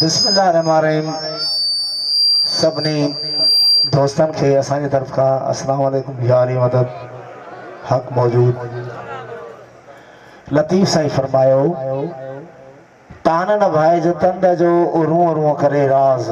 बिस्मिल्लाहिर्रहमानिर्रहीम। सबनी दोस्तन के असांजी तरफ का अस्सलाम वालेकुम। यारी मदद हक मौजूद लतीफ़ साईं फरमायो, तान न भाइज तंद जो रूं रूं करे राज,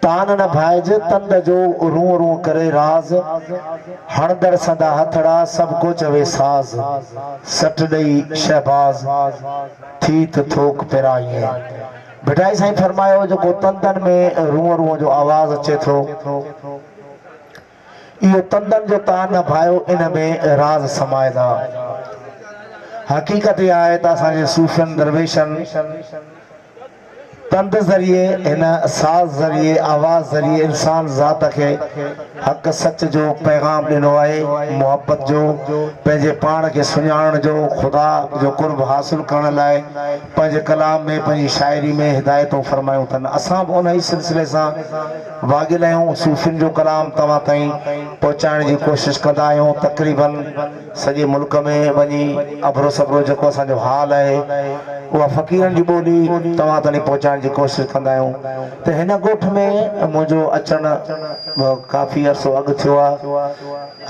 तान न भाइज तंद जो रूं रूं करे राज, हणदड़ सदा हथड़ा सब को चवे साज, सट दई शहबाज थी त थोक पिराई। बिठाई साईं फरमायो जो तंदन में रूं रूं जो आवाज़ अचे थो, इहो तंदन जो तान न भायो, इन में राज समायदा। हकीकत यह है त असांजे सूफ़ियन दरवेशन तंद ज़रिए, इन साज़ ज़रिए, आवाज़ ज़रिए इंसान ज़ात के हक़ सच जो पैगाम ॾिनो आहे। मोहब्बत जो, पंहिंजे पाण खे सुञाणण जो, ख़ुदा जो क़ुर्ब हासिल करण लाइ पंहिंजे कलाम में, पंहिंजी शाइरी में हिदायतूं फरमायूं अथनि। असां बि उन ई सिलसिले सां वागिल आहियूं। सूफ़ियुनि जो कलाम तव्हां ताईं पहुचाइण जी कोशिशि कंदा आहियूं। तक़रीबन सॼे मुल्क में वञी अबरो सबरो जेको असांजो हाल आहे, उहा फ़क़ीरनि जी ॿोली तव्हां ताईं पहुचाइण जी कोशिशि कंदा आहियूं। त हिन ॻोठ में मुंहिंजो अचणु काफ़ी अरसो अॻु थियो आहे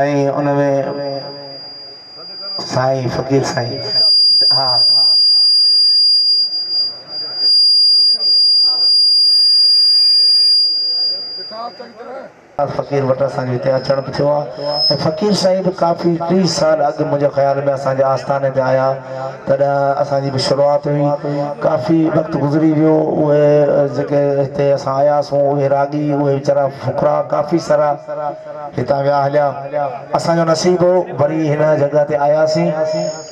ऐं उन में साईं फ़क़ीर साईं, हा फ़क़ीर वटि असांजे हिते अचण बि थियो आहे। ऐं फ़क़ीर साईं बि काफ़ी 30 साल अॻु मुंहिंजे ख़्याल में असांजे आस्थाने ते आया, तॾहिं असांजी बि शुरूआति हुई। काफ़ी वक़्तु गुज़री वियो। उहे जेके हिते असां आयासीं, उहे रागी, उहे वीचारा फुकरा काफ़ी सारा हितां विया हलिया। असांजो नसीबु वरी हिन जॻह ते आयासीं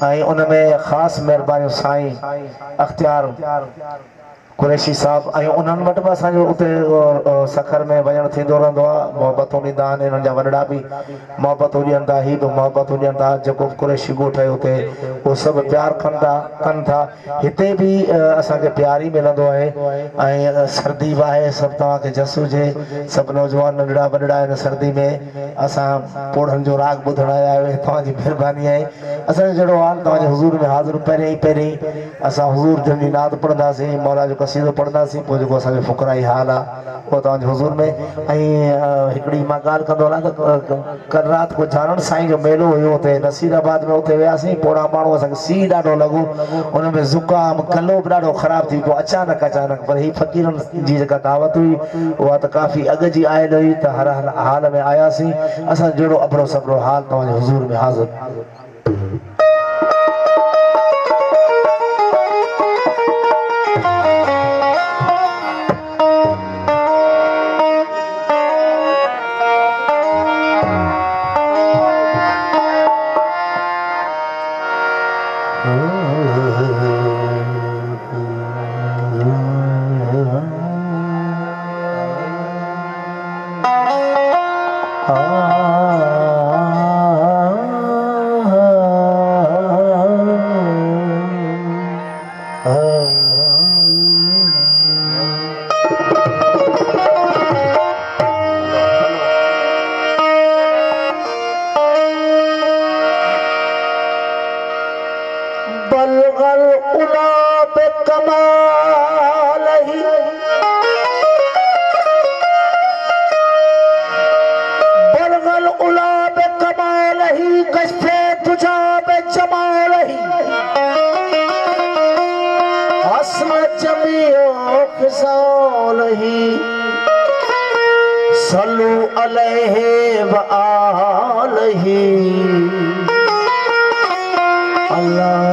ऐं उन में ख़ासि महिरबानियूं साईं अख़्तियार कुरैशी साहब ऐं उन्हनि वटि बि असांजो उते सखर में वञणु थींदो रहंदो आहे। मोहबतूं ॾींदा आहिनि, हिननि जा वॾड़ा बि मोहबतूं ॾियनि था, हीअ बि मोहबतूं ॾियनि था। जेको कुरैशी ॻोठ आहे उते उहे सभु प्यारु कनि था। हिते बि असांखे प्यार ई मिलंदो आहे ऐं सर्दी बि आहे। सभु तव्हांखे जस हुजे, सभु नौजवान नंढड़ा वॾड़ा आहिनि। सर्दी में असां पोड़नि जो राग ॿुधण आया आहियूं, तव्हांजी महिरबानी आहे। असांजो जहिड़ो हाल तव्हांजे हुज़ूर में हाज़िर पहिरीं असां हुज़ूर जो नाद पढ़ंदासीं, मौला जो क़सीदो पढ़ंदासीं, पोइ जेको असांजो फ़ुक़राई हाल आहे उहो तव्हांजे हुज़ूर में। ऐं हिकिड़ी मां ॻाल्हि कंदो हलां त कल राति को झारण साईं जो मेलो हुयो हुते नसीराबाद में। उते वियासीं, पोड़ा माण्हू असांखे सीउ ॾाढो लॻो, उन में ज़ुकाम गलो बि ॾाढो ख़राबु थी पियो अचानक। पर हीअ फ़क़ीरनि जी जेका दावत हुई उहा त काफ़ी अॻु जी आयल हुई, त हर हाल में आयासीं। असां जहिड़ो अबरो सबरो हाल तव्हांजे हुज़ूर में हाज़िर। सल्लू अलैहि व आलिहि अल्लाह।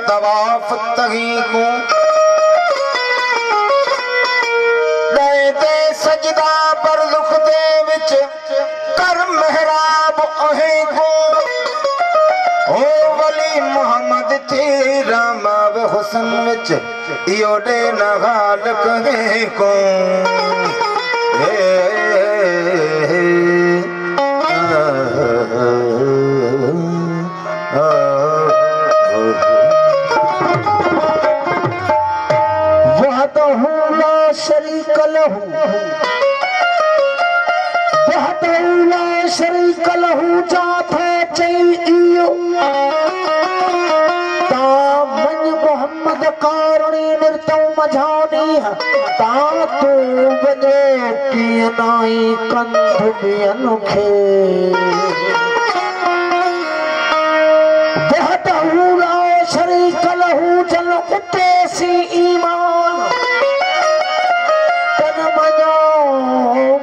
तवाफ तही को गए दे सजदा पर दुख दे विच कर मेहराब अहे को ओ वली मोहम्मद तेरा माव हुसन विच इयो दे न गाल कहे को शरीक लहू जाथे चईयो ता मन मोहम्मद कारुणी निर्तौ मझानी ता तू बने की नाई कंध बियन खे बहतहू ला शरीक लहू जल उते सी ईमान तन मनो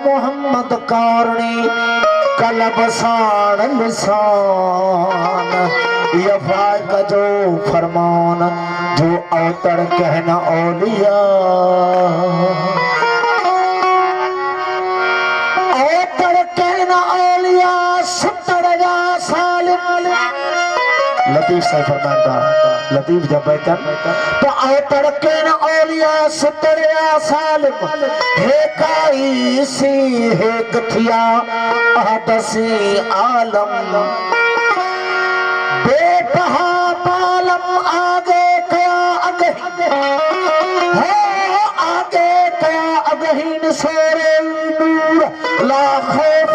मोहम्मद कारुणी कलबसान लिसान ये फाक जो फरमान जो अवतर कहना औलिया अवतर कहना औलिया 70 साल लतीफ से फरमाता लतीफ जब बैठन तो अवतर कहना औलिया 70 साल हे काई सी हे कथिया अहदसी आलम बेपहा पालम आगे क्या आगे हो आगे क्या अगहीन सोरे नूर ला खौफ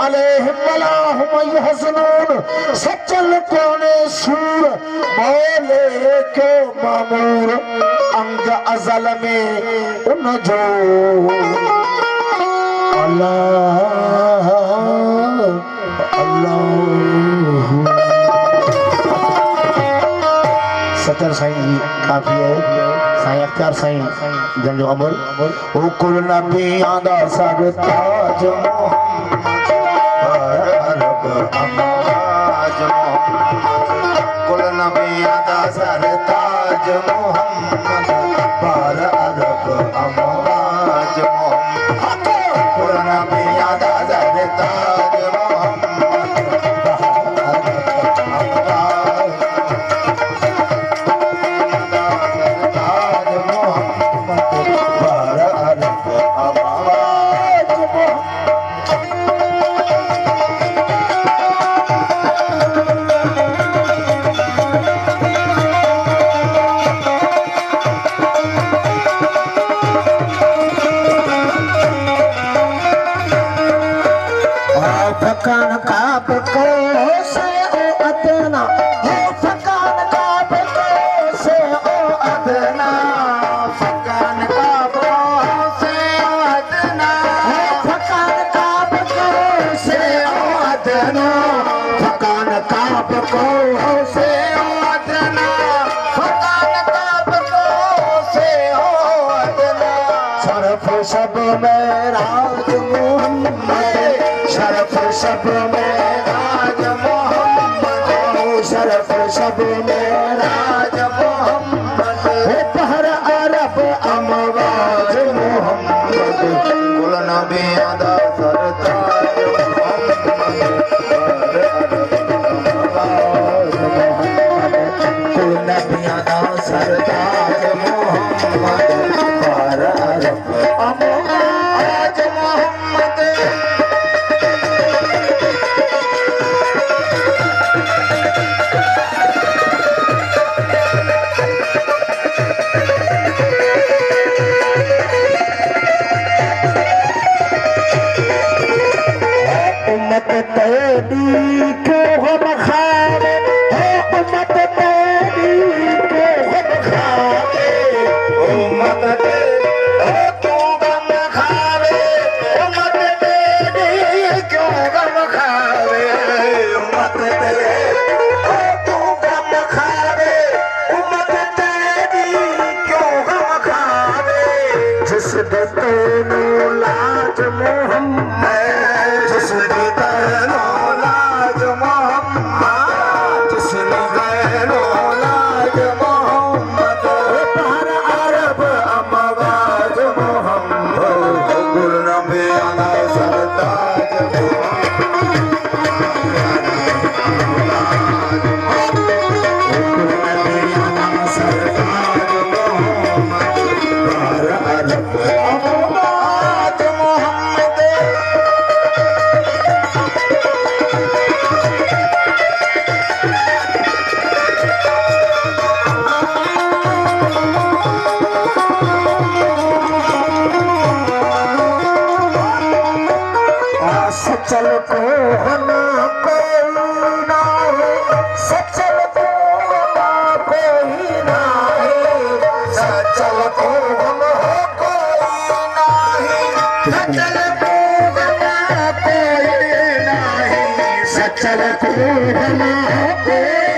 अलैहिम वला हुम यहज़नून सचल कोने सूर मौले के मामूर अंग अज़ल में उन जो अल्लाह सतर साईं जी काफी है साईं अख्तियार साईं जंजो अमर ओ कुल नबी आंदा सर ताज मोहम्मद अरब अमाज मोहम्मद कुल नबी आंदा सर ताज मोहम्मद बार अरब अमाज मोहम्मद कुल नबी आंदा सर ताज फकान काप को से ओ अदना हो फकान काप को से ओ अदना फकान काप को से ओ अदना फकान काप को से ओ अदना फकान काप को से ओ अदना फकान काप को से ओ अदना शरफ सब में राज मोहम्मद शरफ सब में राज मोहम्मद शरफ सब में राज मोहम्मद पहर अरब अमवाज मोहम्मद कुल नबी आदा सरताज कुल नबी आदा सरताज मोहम्मद पहर अरब अमवाज मोहम्मद उम्मत तेरी को हम खावे हो उम्मत तेरी को हम खावे उम्मत तेरी को गम खावे उम्मत तेरी को गम खावे उम्मत तेरी को गम खावे उम्मत तेरी को गम खावे जिस देते लाज मोहम्मद जिसने गैरो लाज मोहम्मद जिसने गैरो लाज सचल तू वमा कोई नाही, सचल को हम हो कोई नाही, सचल तू वमा कोई नाही, सचल तू वमा कोई